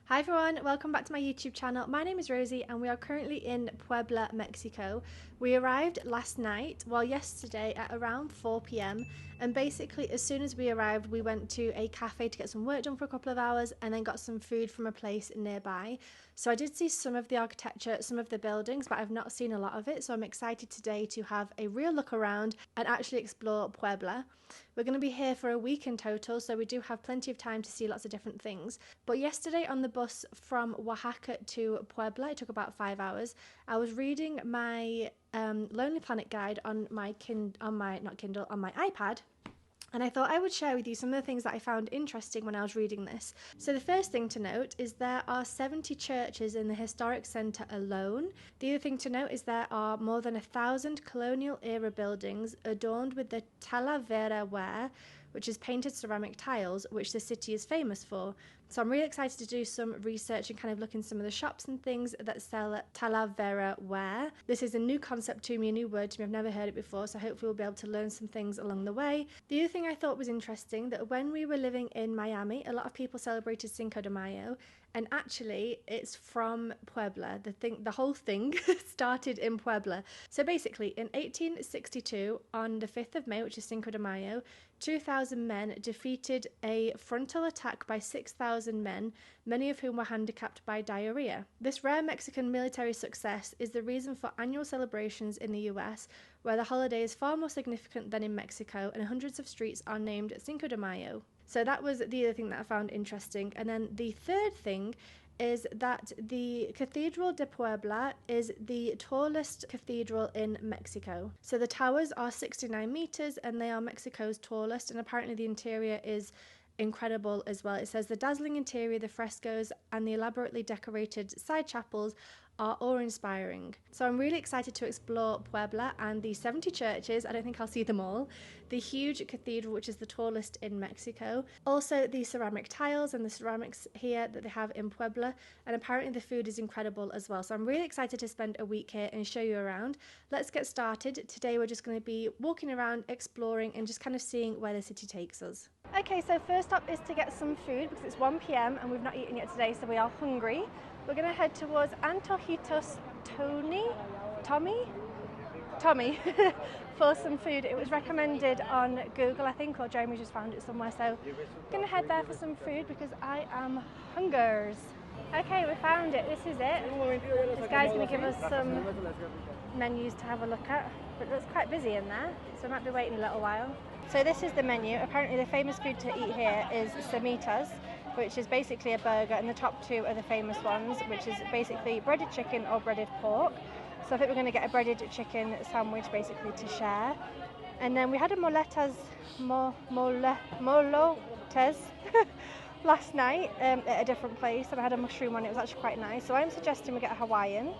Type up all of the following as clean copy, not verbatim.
Hi everyone, welcome back to my YouTube channel. My name is Rosie and we are currently in Puebla, Mexico. We arrived last night, well yesterday at around 4 p.m. and basically as soon as we arrived we went to a cafe to get some work done for a couple of hours and then got some food from a place nearby. So I did see some of the architecture, some of the buildings, but I've not seen a lot of it, so I'm excited today to have a real look around and actually explore Puebla. We're going to be here for a week in total, so we do have plenty of time to see lots of different things. But yesterday on the bus from Oaxaca to Puebla, it took about 5 hours. I was reading my Lonely Planet guide on my iPad. And I thought I would share with you some of the things that I found interesting when I was reading this. So the first thing to note is there are 70 churches in the historic centre alone. The other thing to note is there are more than 1,000 colonial era buildings adorned with the Talavera ware, which is painted ceramic tiles, which the city is famous for. So I'm really excited to do some research and kind of look in some of the shops and things that sell Talavera ware. This is a new concept to me, a new word to me. I've never heard it before, so hopefully we'll be able to learn some things along the way. The other thing I thought was interesting, that when we were living in Miami, a lot of people celebrated Cinco de Mayo, and actually it's from Puebla. The whole thing started in Puebla. So basically in 1862, on the 5th of May, which is Cinco de Mayo, 2,000 men defeated a frontal attack by 6,000 men, many of whom were handicapped by diarrhea. This rare Mexican military success is the reason for annual celebrations in the US, where the holiday is far more significant than in Mexico, and hundreds of streets are named Cinco de Mayo. So that was the other thing that I found interesting. And then the third thing is that the Cathedral de Puebla is the tallest cathedral in Mexico. So the towers are 69 meters and they are Mexico's tallest, and apparently the interior is incredible as well. It says the dazzling interior, the frescoes and the elaborately decorated side chapels are awe-inspiring. So I'm really excited to explore Puebla and the 70 churches. I don't think I'll see them all. The huge cathedral, which is the tallest in Mexico. Also the ceramic tiles and the ceramics here that they have in Puebla. And apparently the food is incredible as well. So I'm really excited to spend a week here and show you around. Let's get started. Today we're just going to be walking around, exploring and just kind of seeing where the city takes us. Okay, so first up is to get some food because it's 1 p.m. and we've not eaten yet today, so we are hungry. We're going to head towards Antojitos Tomy for some food. It was recommended on Google, I think, or Jeremy just found it somewhere. So I'm going to head there for some food because I am hungers. Okay, we found it. This is it. This guy's going to give us some menus to have a look at, but it looks quite busy in there, so I might be waiting a little while. So this is the menu. Apparently the famous food to eat here is semitas, which is basically a burger, and the top two are the famous ones, which is basically breaded chicken or breaded pork. So I think we're going to get a breaded chicken sandwich basically to share. And then we had a molotes last night at a different place, and I had a mushroom on it. It was actually quite nice. So I'm suggesting we get a Hawaiian.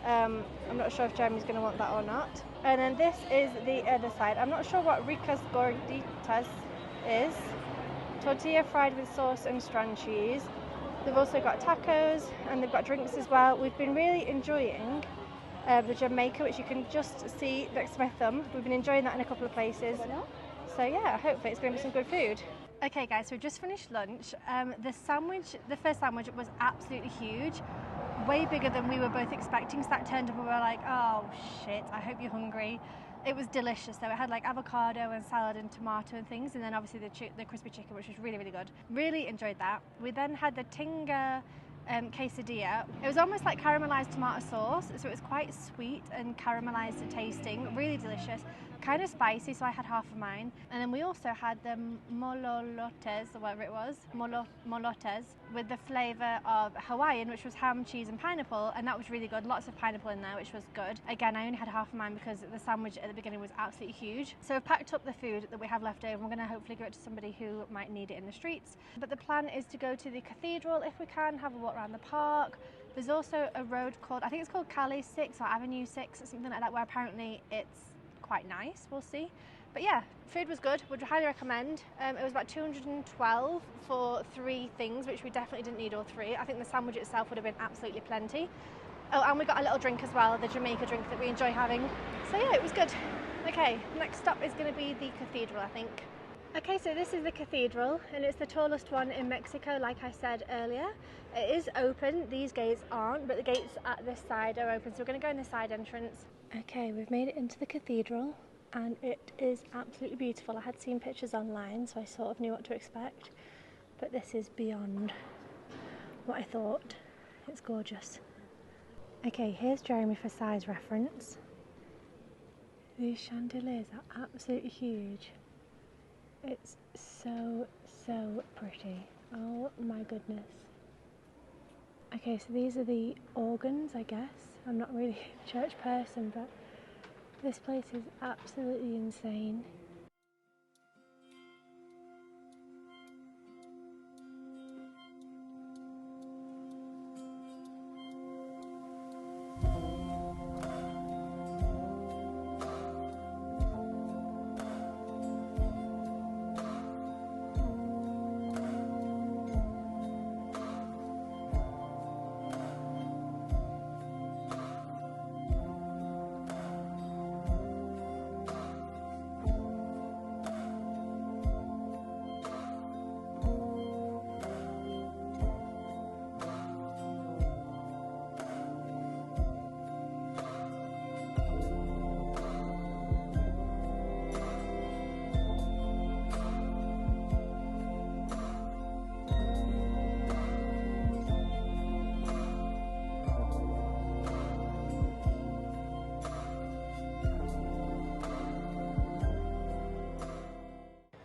I'm not sure if Jeremy's going to want that or not. And then this is the other side. I'm not sure what ricas gorditas is. Tortilla fried with sauce and strand cheese. They've also got tacos and they've got drinks as well. We've been really enjoying the Jamaica, which you can just see next to my thumb. We've been enjoying that in a couple of places. So yeah, hopefully it's going to be some good food. Okay guys, so we've just finished lunch. The first sandwich was absolutely huge. Way bigger than we were both expecting, so that turned up and we were like, oh shit, I hope you're hungry. It was delicious though. It had like avocado and salad and tomato and things, and then obviously the crispy chicken, which was really, really good. Really enjoyed that. We then had the tinga quesadilla. It was almost like caramelized tomato sauce, so it was quite sweet and caramelized tasting, really delicious, kind of spicy, so I had half of mine. And then we also had the mololotes, or whatever it was, molotes, with the flavor of Hawaiian, which was ham, cheese and pineapple, and that was really good. Lots of pineapple in there, which was good. Again, I only had half of mine because the sandwich at the beginning was absolutely huge. So I've packed up the food that we have left over, and we're going to hopefully give it to somebody who might need it in the streets. But the plan is to go to the cathedral if we can, have a walk around the park. There's also a road called, I think it's called Calle 6 or Avenue 6 or something like that, where apparently it's quite nice. We'll see. But yeah, food was good, would highly recommend. It was about 212 for 3 things, which we definitely didn't need all 3. I think the sandwich itself would have been absolutely plenty. Oh, and we got a little drink as well, the Jamaica drink that we enjoy having. So yeah, it was good. Okay, next stop is going to be the cathedral, I think. Okay, so this is the cathedral and it's the tallest one in Mexico, like I said earlier. It is open, these gates aren't, but the gates at this side are open, so we're going to go in the side entrance. Okay, we've made it into the cathedral and it is absolutely beautiful. I had seen pictures online, so I sort of knew what to expect, but this is beyond what I thought. It's gorgeous. Okay, here's Jeremy for size reference. These chandeliers are absolutely huge. It's so pretty. Oh my goodness. Okay, so these are the organs, I guess. I'm not really a church person, but this place is absolutely insane.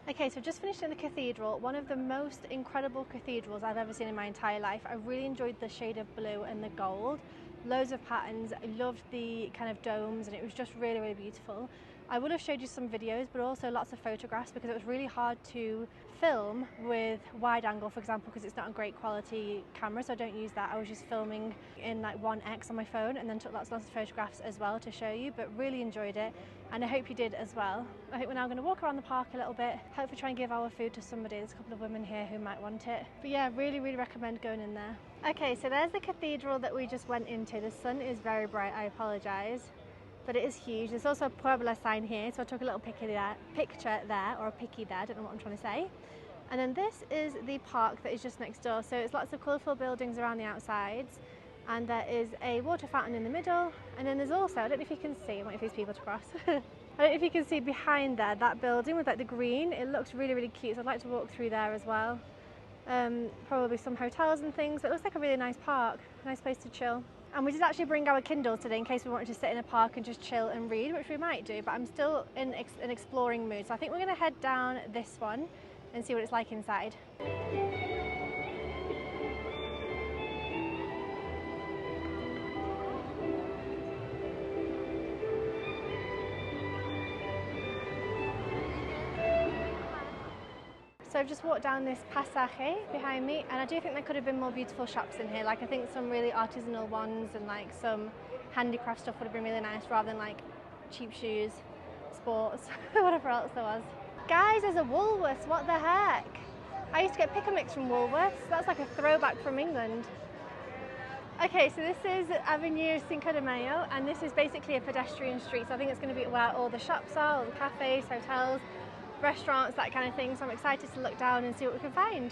Okay, so just finished in the cathedral, one of the most incredible cathedrals I've ever seen in my entire life. I really enjoyed the shade of blue and the gold, loads of patterns. I loved the kind of domes and it was just really beautiful. I would have showed you some videos, but also lots of photographs because it was really hard to film with wide angle, for example, because it's not a great quality camera, so I don't use that. I was just filming in like 1x on my phone and then took lots of photographs as well to show you, but really enjoyed it and I hope you did as well. I think we're now going to walk around the park a little bit, hopefully try and give our food to somebody. There's a couple of women here who might want it, but yeah, really recommend going in there. Okay, so there's the cathedral that we just went into. The sun is very bright, I apologise, but it is huge. There's also a Puebla sign here, so I took a little picture there, or a picky there, I don't know what I'm trying to say. And then this is the park that is just next door, so it's lots of colourful buildings around the outsides, and there is a water fountain in the middle, and then there's also, I don't know if you can see, I'm waiting for these people to cross, I don't know if you can see behind there, that building with like the green, it looks really cute, so I'd like to walk through there as well. Probably some hotels and things. It looks like a really nice park, nice place to chill. And we did actually bring our Kindles today in case we wanted to sit in a park and just chill and read, which we might do, but I'm still in an exploring mood. So I think we're going to head down this one and see what it's like inside. So I've just walked down this Pasaje behind me, and I do think there could have been more beautiful shops in here. Like I think some really artisanal ones and like some handicraft stuff would have been really nice rather than like cheap shoes, sports, whatever else there was. Guys, there's a Woolworths, what the heck? I used to get pick and mix from Woolworths. That's like a throwback from England. Okay, so this is Avenue Cinco de Mayo, and this is basically a pedestrian street. So I think it's going to be where all the shops are, all the cafes, hotels, restaurants, that kind of thing. So I'm excited to look down and see what we can find.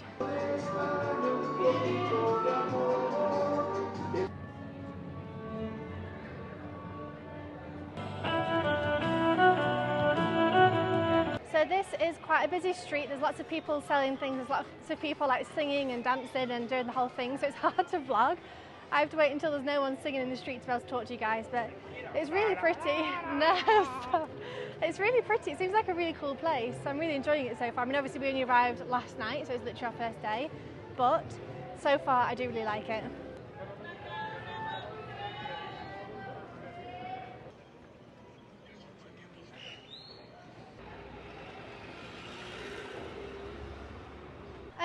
So this is quite a busy street. There's lots of people selling things. There's lots of people like singing and dancing and doing the whole thing. So it's hard to vlog. I have to wait until there's no one singing in the street to be able to talk to you guys, but it's really pretty. No, stop. It's really pretty. It seems like a really cool place. I'm really enjoying it so far. I mean, obviously we only arrived last night, so it's literally our first day, but so far I do really like it.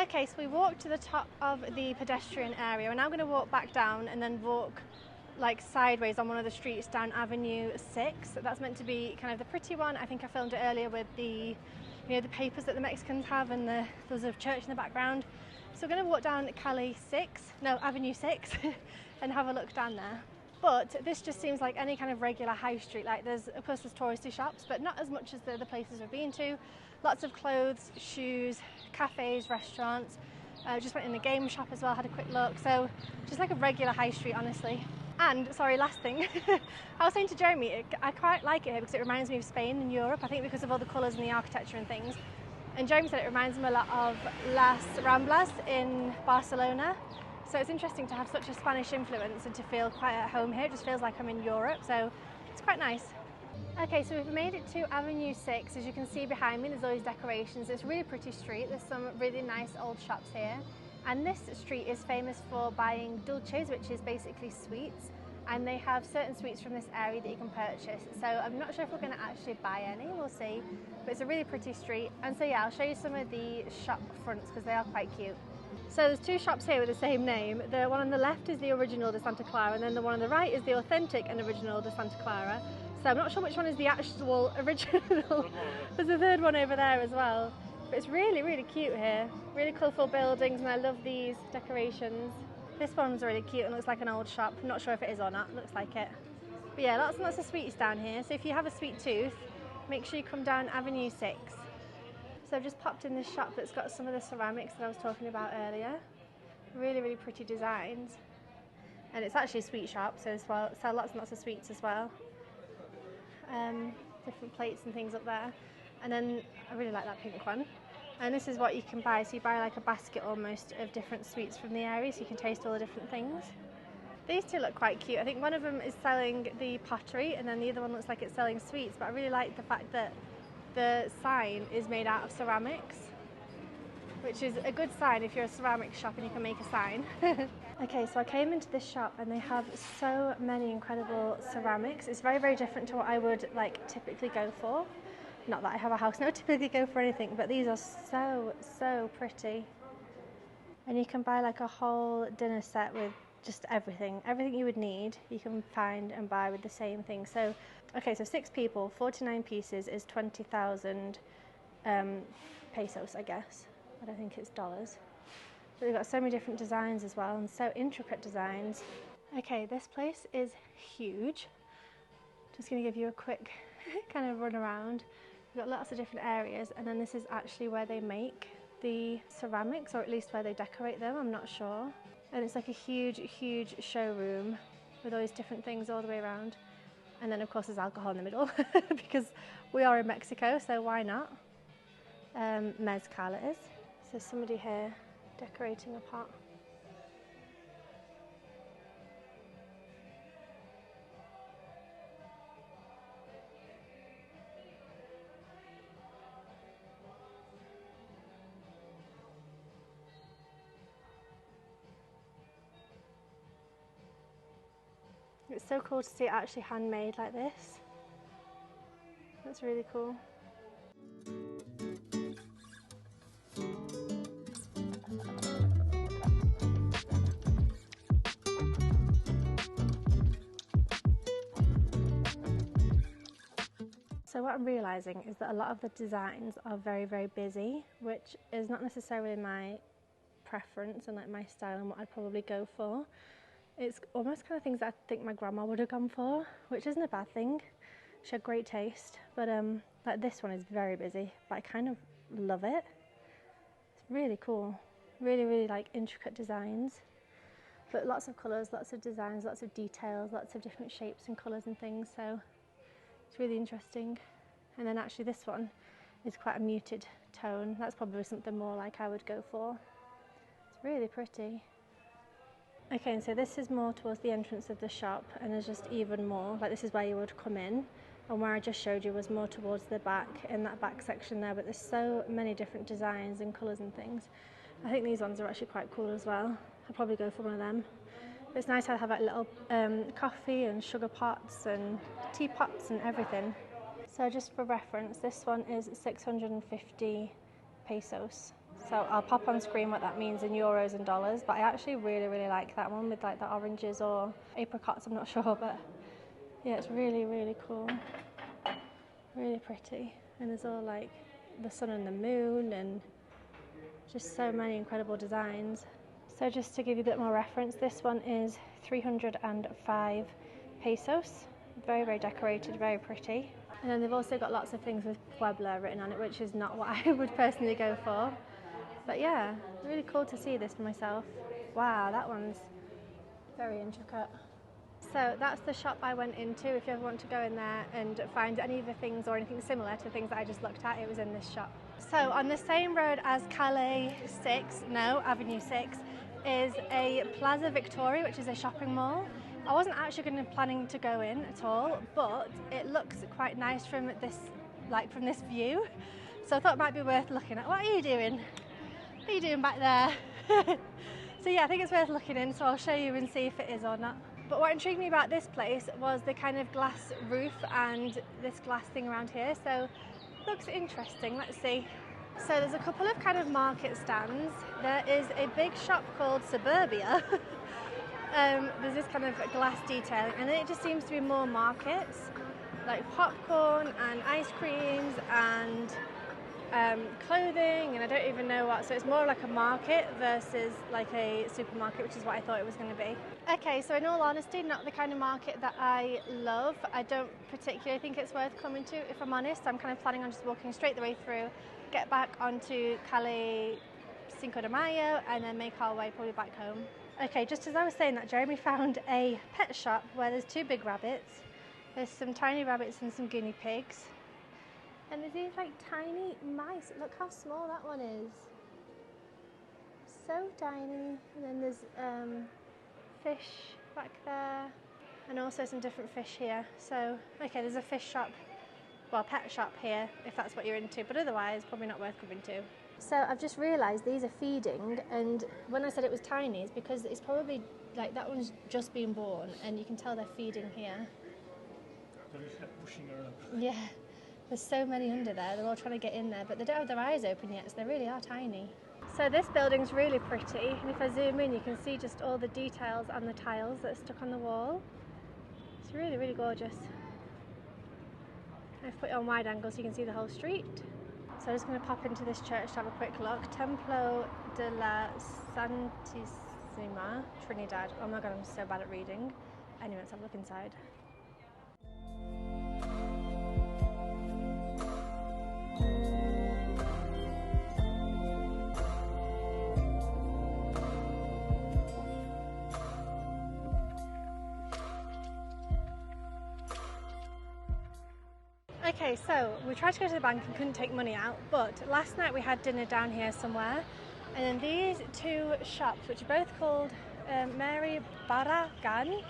Okay, so we walked to the top of the pedestrian area. We're now going to walk back down and then walk like sideways on one of the streets down Avenue 6. That's meant to be kind of the pretty one. I think I filmed it earlier with the, you know, the papers that the Mexicans have, and there's a church in the background. So we're going to walk down Avenue 6 and have a look down there. But this just seems like any kind of regular high street. Like of course there's touristy shops, but not as much as the other places we've been to. Lots of clothes, shoes, cafes, restaurants. Just went in the game shop as well, had a quick look. So just like a regular high street, honestly. And sorry, last thing, I was saying to Jeremy, I quite like it here because it reminds me of Spain and Europe. I think because of all the colours and the architecture and things. And Jeremy said it reminds him a lot of Las Ramblas in Barcelona. So it's interesting to have such a Spanish influence and to feel quite at home here. It just feels like I'm in Europe, so it's quite nice. Okay, so we've made it to Avenue 6. As you can see behind me, there's always decorations. It's a really pretty street. There's some really nice old shops here. And this street is famous for buying dulces, which is basically sweets. And they have certain sweets from this area that you can purchase. So I'm not sure if we're going to actually buy any, we'll see. But it's a really pretty street. And so yeah, I'll show you some of the shop fronts because they are quite cute. So there's two shops here with the same name. The one on the left is the original de Santa Clara, and then the one on the right is the authentic and original de Santa Clara. So I'm not sure which one is the actual original. There's a third one over there as well. But it's really, really cute here. Really colourful buildings, and I love these decorations. This one's really cute and looks like an old shop. I'm not sure if it is or not, looks like it. But yeah, lots and lots of sweets down here. So if you have a sweet tooth, make sure you come down Avenue 6. So I've just popped in this shop that's got some of the ceramics that I was talking about earlier. Really, really pretty designs. And it's actually a sweet shop, so as well, sell lots and lots of sweets as well. Different plates and things up there. And then I really like that pink one. And this is what you can buy. So you buy like a basket almost of different sweets from the area, so you can taste all the different things. These two look quite cute. I think one of them is selling the pottery, and then the other one looks like it's selling sweets. But I really like the fact that the sign is made out of ceramics, which is a good sign if you're a ceramics shop and you can make a sign. Okay, so I came into this shop and they have so many incredible ceramics. It's very, very different to what I would like typically go for. Not that I have a house, no, typically go for anything, but these are so, so pretty. And you can buy like a whole dinner set with just everything you would need, you can find and buy with the same thing. So, okay, so 6 people, 49 pieces is 20,000 pesos, I guess. I don't think it's dollars. But they've got so many different designs as well, and so intricate designs. Okay, this place is huge. Just gonna give you a quick kind of run around. We've got lots of different areas, and then this is actually where they make the ceramics, or at least where they decorate them, I'm not sure. And it's like a huge, huge showroom with all these different things all the way around. And then of course there's alcohol in the middle because we are in Mexico, so why not? Mezcal it is. So somebody here decorating a pot. It's so cool to see it actually handmade like this. That's really cool. So what I'm realising is that a lot of the designs are very, very busy, which is not necessarily my preference and like my style and what I'd probably go for. It's almost kind of things that I think my grandma would have gone for, which isn't a bad thing. She had great taste, but like this one is very busy, but I kind of love it. It's really cool, really, really like intricate designs, but lots of colours, lots of designs, lots of details, lots of different shapes and colours and things, so it's really interesting. And then actually this one is quite a muted tone. That's probably something more like I would go for. It's really pretty. Okay, and so this is more towards the entrance of the shop, and there's just even more, like this is where you would come in, and where I just showed you was more towards the back, in that back section there, but there's so many different designs and colours and things. I think these ones are actually quite cool as well. I'd probably go for one of them. But it's nice to have like little coffee and sugar pots and teapots and everything. So just for reference, this one is 650 pesos. So I'll pop on screen what that means in euros and dollars, but I actually really, really like that one with like the oranges or apricots, I'm not sure, but yeah, it's really, really cool. Really pretty. And there's all like the sun and the moon and just so many incredible designs. So just to give you a bit more reference, this one is 305 pesos. Very, very decorated, very pretty. And then they've also got lots of things with Puebla written on it, which is not what I would personally go for. But yeah, really cool to see this for myself. Wow, that one's very intricate. So that's the shop I went into. If you ever want to go in there and find any of the things or anything similar to things that I just looked at, it was in this shop. So on the same road as Avenue 6, is a Plaza Victoria, which is a shopping mall. I wasn't actually planning to go in at all, but it looks quite nice from this view. So I thought it might be worth looking at. What are you doing? What are you doing back there? So yeah, I think it's worth looking in, so I'll show you and see if it is or not. But what intrigued me about this place was the kind of glass roof and this glass thing around here, so looks interesting. Let's see. So there's a couple of kind of market stands. There is a big shop called Suburbia. There's this kind of glass detailing, and then it just seems to be more markets, like popcorn and ice creams and clothing, and I don't even know what. So it's more like a market versus like a supermarket, which is what I thought it was going to be. Okay, so in all honesty, not the kind of market that I love. I don't particularly think it's worth coming to, if I'm honest. I'm kind of planning on just walking straight the way through, get back onto Calle Cinco de Mayo, and then make our way probably back home. Okay, just as I was saying that, Jeremy found a pet shop where there's two big rabbits. There's some tiny rabbits and some guinea pigs. And there's these like tiny mice. Look how small that one is. So tiny. And then there's fish back there. And also some different fish here. So, okay, there's a fish shop, well, pet shop here, if that's what you're into. But otherwise, probably not worth coming to. So I've just realised these are feeding. And when I said it was tiny, it's because it's probably, like, that one's just been born. And you can tell they're feeding here. They're just like pushing around. Yeah. There's so many under there, they're all trying to get in there, but they don't have their eyes open yet, so they really are tiny. So this building's really pretty, and if I zoom in, you can see just all the details on the tiles that are stuck on the wall. It's really, really gorgeous. I've put it on wide angle so you can see the whole street. So I'm just going to pop into this church to have a quick look. Templo de la Santísima, Trinidad. Oh my god, I'm so bad at reading. Anyway, let's have a look inside. Okay, so we tried to go to the bank and couldn't take money out, but last night we had dinner down here somewhere, and then these two shops, which are both called Mary Barragan,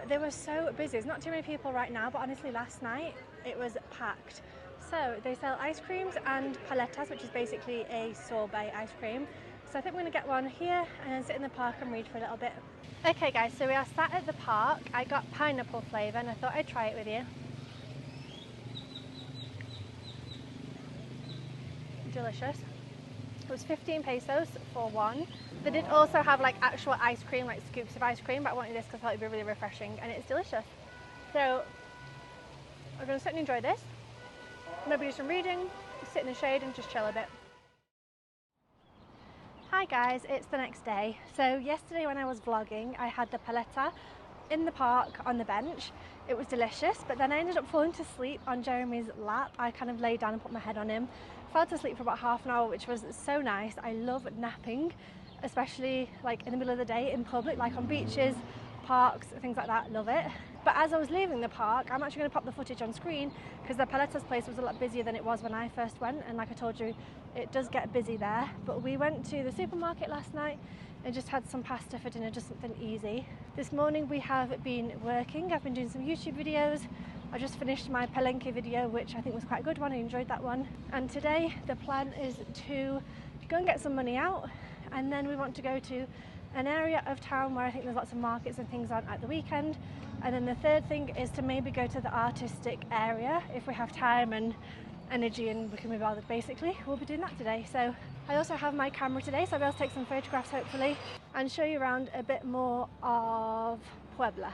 they were so busy. There's not too many people right now, but honestly last night it was packed. So they sell ice creams and paletas, which is basically a sorbet ice cream. So I think we're going to get one here and then sit in the park and read for a little bit. Okay guys, so we are sat at the park. I got pineapple flavour and I thought I'd try it with you. Delicious. It was 15 pesos for one. They did also have like actual ice cream, like scoops of ice cream, but I wanted this because I thought it'd be really refreshing and it's delicious. So I'm going to sit and enjoy this. Maybe do some reading, sit in the shade and just chill a bit. Hi guys, it's the next day. So yesterday when I was vlogging, I had the paleta in the park on the bench. It was delicious, but then I ended up falling to sleep on Jeremy's lap. I kind of laid down and put my head on him. Fell to sleep for about half an hour, which was so nice. I love napping, especially like in the middle of the day in public, like on beaches, parks, things like that. Love it. But as I was leaving the park, I'm actually going to pop the footage on screen because the Paleta's place was a lot busier than it was when I first went, and like I told you, it does get busy there. But we went to the supermarket last night and just had some pasta for dinner, just something easy. This morning we have been working. I've been doing some YouTube videos. I just finished my Palenque video, which I think was quite a good one. I enjoyed that one. And today the plan is to go and get some money out, and then we want to go to an area of town where I think there's lots of markets and things on at the weekend. And then the third thing is to maybe go to the artistic area if we have time and energy and we can be bothered. Basically, we'll be doing that today. So I also have my camera today, so I'll be able to take some photographs hopefully and show you around a bit more of Puebla.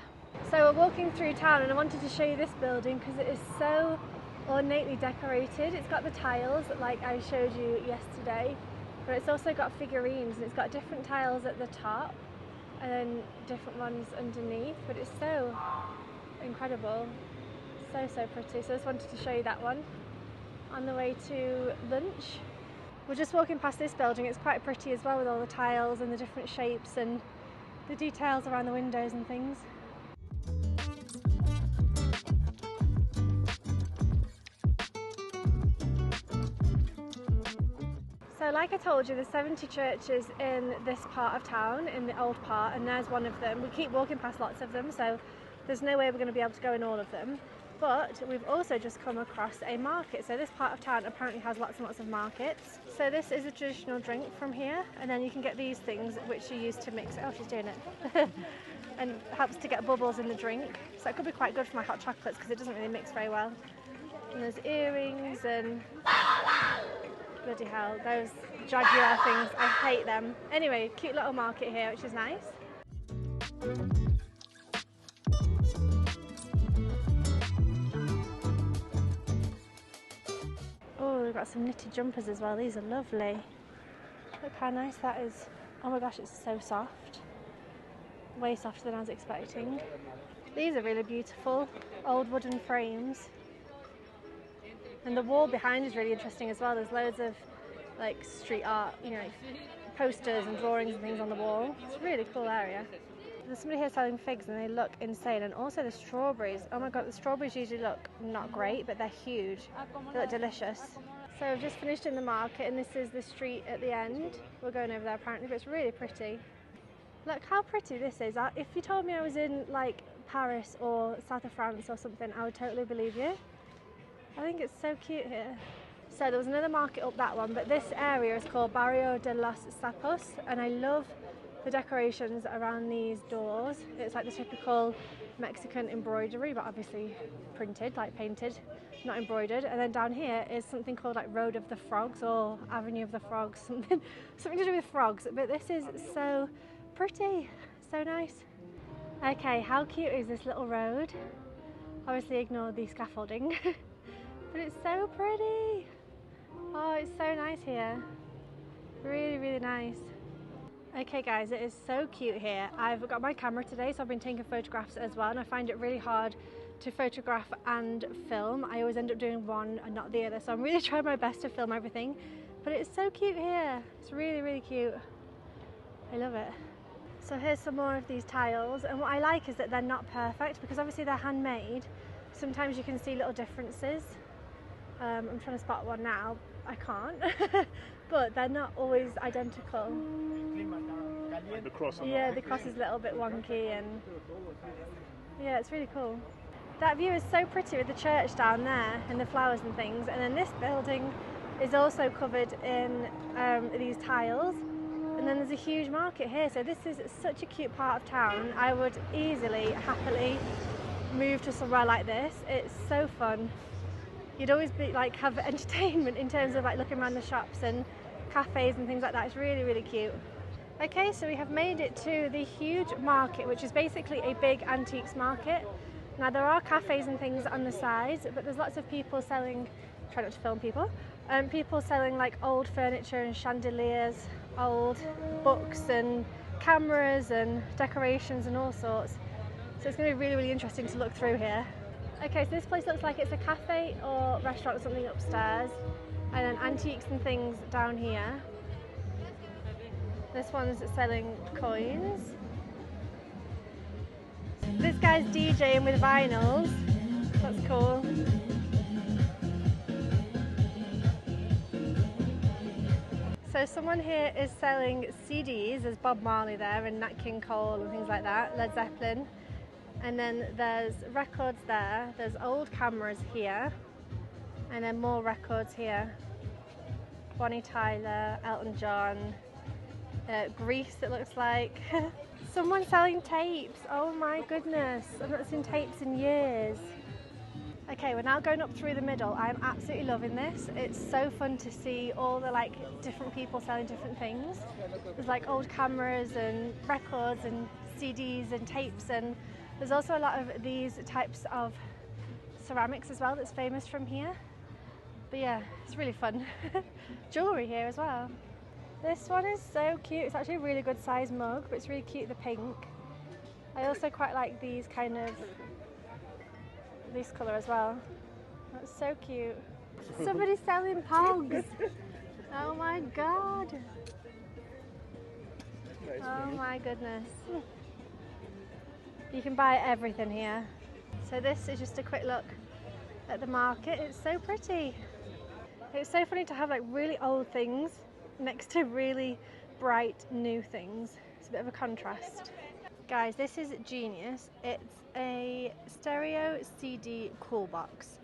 So we're walking through town and I wanted to show you this building because it is so ornately decorated. It's got the tiles like I showed you yesterday, but it's also got figurines and it's got different tiles at the top and then different ones underneath, but it's so incredible. So pretty. So I just wanted to show you that one on the way to lunch. We're just walking past this building. It's quite pretty as well, with all the tiles and the different shapes and the details around the windows and things. So like I told you, there's 70 churches in this part of town, in the old part, and there's one of them. We keep walking past lots of them, so there's no way we're going to be able to go in all of them. But we've also just come across a market. So this part of town apparently has lots and lots of markets. So this is a traditional drink from here, and then you can get these things which you use to mix. Oh, she's doing it. And helps to get bubbles in the drink. So it could be quite good for my hot chocolates because it doesn't really mix very well. And there's earrings and bloody hell, those jaguar things, I hate them. Anyway, cute little market here, which is nice. Oh, we've got some knitted jumpers as well. These are lovely. Look how nice that is. Oh my gosh, it's so soft. Way softer than I was expecting. These are really beautiful, old wooden frames. And the wall behind is really interesting as well. There's loads of like street art, you know, like posters and drawings and things on the wall. It's a really cool area. There's somebody here selling figs and they look insane. And also the strawberries. Oh my god, the strawberries usually look not great, but they're huge. They look delicious. So I've just finished in the market and this is the street at the end. We're going over there apparently, but it's really pretty. Look how pretty this is. If you told me I was in like Paris or south of France or something, I would totally believe you. I think it's so cute here. So there was another market up that one, but this area is called Barrio de los Sapos, and I love the decorations around these doors. It's like the typical Mexican embroidery, but obviously printed, like painted, not embroidered. And then down here is something called like Road of the Frogs or Avenue of the Frogs, something to do with frogs. But this is so pretty, so nice. Okay, how cute is this little road? Obviously ignore the scaffolding. But it's so pretty. Oh, it's so nice here. Really, really nice. Okay guys, it is so cute here. I've got my camera today, so I've been taking photographs as well, and I find it really hard to photograph and film. I always end up doing one and not the other, so I'm really trying my best to film everything. But it's so cute here. It's really, really cute. I love it. So here's some more of these tiles, and what I like is that they're not perfect because obviously they're handmade. Sometimes you can see little differences. I'm trying to spot one now. I can't. But they're not always identical. The cross. Yeah, the cross is a little bit wonky, and yeah, it's really cool. That view is so pretty with the church down there and the flowers and things. And then this building is also covered in these tiles. And then there's a huge market here. So this is such a cute part of town. I would easily, happily move to somewhere like this. It's so fun. You'd always be like have entertainment in terms of like looking around the shops and cafes and things like that. It's really, really cute. Okay, so we have made it to the huge market, which is basically a big antiques market. Now there are cafes and things on the sides, but there's lots of people selling, try not to film people, people selling like old furniture and chandeliers, old books and cameras and decorations and all sorts. So it's going to be really, really interesting to look through here. Okay, so this place looks like it's a cafe or restaurant or something upstairs, and then antiques and things down here. This one's selling coins. This guy's DJing with vinyls. That's cool. So someone here is selling CDs. There's Bob Marley there and Nat King Cole and things like that, Led Zeppelin. And then there's records there. There's old cameras here. And then more records here. Bonnie Tyler, Elton John, Grease it looks like. Someone selling tapes. Oh my goodness. I've not seen tapes in years. Okay, we're now going up through the middle. I'm absolutely loving this. It's so fun to see all the like different people selling different things. There's like old cameras and records and CDs and tapes, and there's also a lot of these types of ceramics as well that's famous from here. But yeah, it's really fun. Jewellery here as well. This one is so cute. It's actually a really good size mug, but it's really cute, the pink. I also quite like these kind of this colour as well. That's so cute. Somebody's selling pogs. Oh my god. Oh my goodness. You can buy everything here. So this is just a quick look at the market. It's so pretty. It's so funny to have like really old things next to really bright new things. It's a bit of a contrast. Guys, this is genius. It's a stereo CD cool box.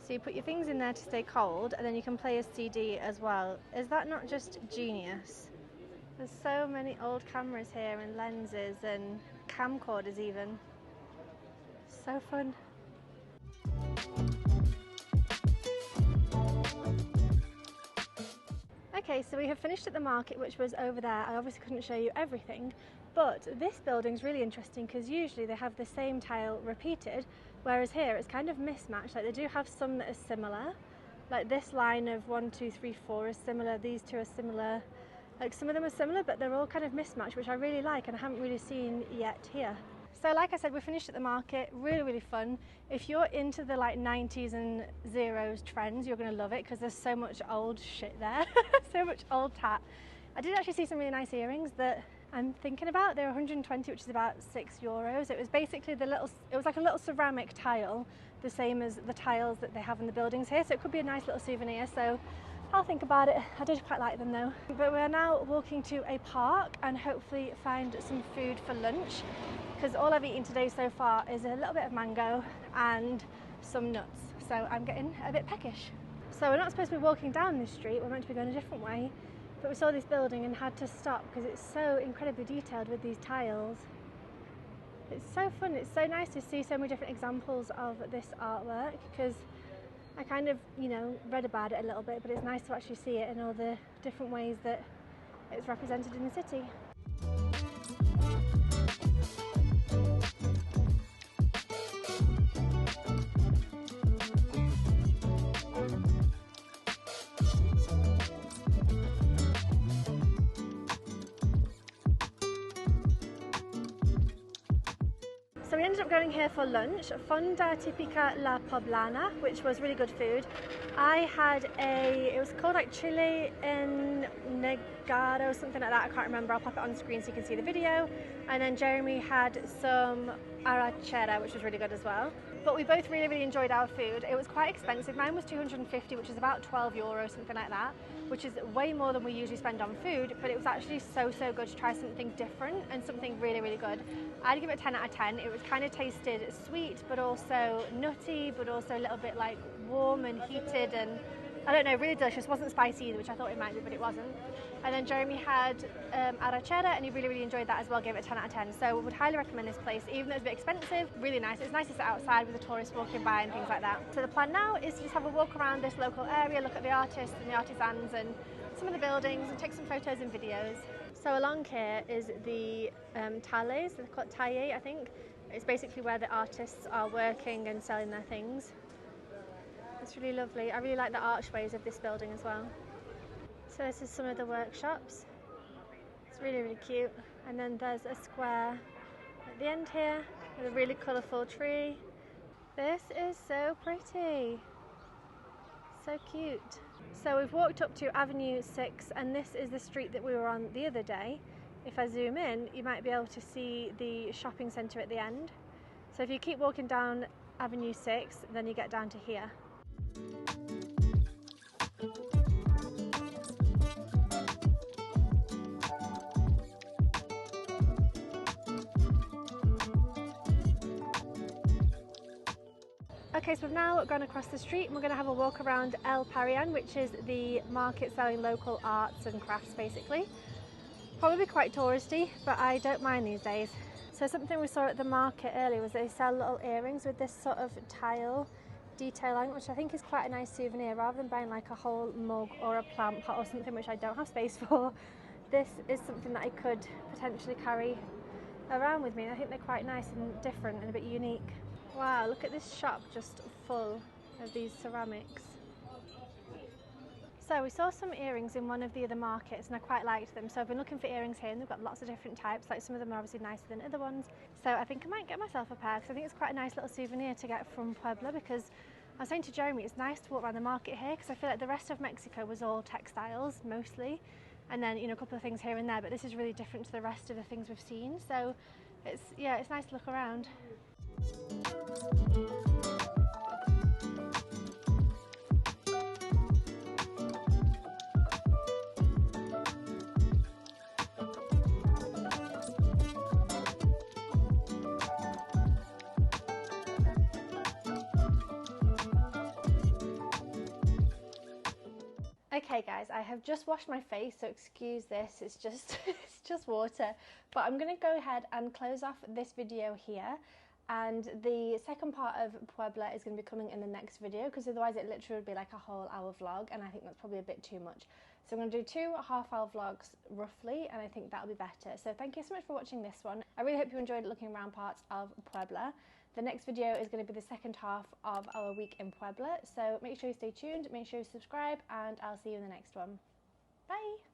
So you put your things in there to stay cold, and then you can play a CD as well. Is that not just genius? There's so many old cameras here and lenses and camcorders even. So fun. Okay, so we have finished at the market, which was over there. I obviously couldn't show you everything, but this building's really interesting because usually they have the same tile repeated, whereas here it's kind of mismatched. Like they do have some that are similar, like this line of 1, 2, 3, 4 is similar, these two are similar, like some of them are similar, but they're all kind of mismatched, which I really like and I haven't really seen yet here. So like I said, we finished at the market, really fun. If you're into the like 90s and zeros trends, you're gonna love it because there's so much old shit there, so much old tat. I did actually see some really nice earrings that I'm thinking about. They're 120, which is about €6. It was basically it was like a little ceramic tile, the same as the tiles that they have in the buildings here. So it could be a nice little souvenir. So I'll think about it. I did quite like them though. But we're now walking to a park and hopefully find some food for lunch, because all I've eaten today so far is a little bit of mango and some nuts. So I'm getting a bit peckish. So we're not supposed to be walking down this street, we're meant to be going a different way, but we saw this building and had to stop because it's so incredibly detailed with these tiles. It's so fun, it's so nice to see so many different examples of this artwork, because I kind of, you know, read about it a little bit, but it's nice to actually see it in all the different ways that it's represented in the city. So we ended up going here for lunch, Fonda Típica La Poblana, which was really good food. I had it was called like chile en negado, something like that, I can't remember, I'll pop it on the screen so you can see the video. And then Jeremy had some arrachera, which was really good as well. But we both really enjoyed our food. It was quite expensive. Mine was 250, which is about €12, something like that, which is way more than we usually spend on food, but it was actually so good to try something different and something really good. I'd give it a 10 out of 10. It was kind of tasted sweet, but also nutty, but also a little bit like warm and heated, and I don't know, really delicious. Wasn't spicy either, which I thought it might be, but it wasn't. And then Jeremy had arrachera, and he really enjoyed that as well, gave it a 10 out of 10. So we would highly recommend this place, even though it's a bit expensive, really nice. It's nice to sit outside with the tourists walking by and things like that. So the plan now is to just have a walk around this local area, look at the artists and the artisans and some of the buildings, and take some photos and videos. So along here is the tales, they're called taille, I think. It's basically where the artists are working and selling their things. It's really lovely. I really like the archways of this building as well. So this is some of the workshops. It's really cute. And then there's a square at the end here with a really colourful tree. This is so pretty. So cute. So we've walked up to Avenue 6, and this is the street that we were on the other day. If I zoom in, you might be able to see the shopping centre at the end. So if you keep walking down Avenue 6, then you get down to here. Okay, so we've now gone across the street and we're going to have a walk around El Parián, which is the market selling local arts and crafts basically. Probably quite touristy, but I don't mind these days. So something we saw at the market earlier was they sell little earrings with this sort of tile detail on it, which I think is quite a nice souvenir. Rather than buying like a whole mug or a plant pot or something, which I don't have space for, this is something that I could potentially carry around with me. I think they're quite nice and different and a bit unique. Wow, look at this shop just full of these ceramics. So we saw some earrings in one of the other markets and I quite liked them, so I've been looking for earrings here and they've got lots of different types, like some of them are obviously nicer than other ones, so I think I might get myself a pair because I think it's quite a nice little souvenir to get from Puebla, because I was saying to Jeremy it's nice to walk around the market here because I feel like the rest of Mexico was all textiles mostly, and then, you know, a couple of things here and there, but this is really different to the rest of the things we've seen, so it's nice to look around. Okay guys, I have just washed my face, so excuse this, it's just water, but I'm going to go ahead and close off this video here, and the second part of Puebla is going to be coming in the next video, because otherwise it literally would be like a whole hour vlog, and I think that's probably a bit too much. So I'm going to do 2 half-hour vlogs roughly, and I think that'll be better. So thank you so much for watching this one. I really hope you enjoyed looking around parts of Puebla. The next video is going to be the second half of our week in Puebla, so make sure you stay tuned, make sure you subscribe, and I'll see you in the next one. Bye!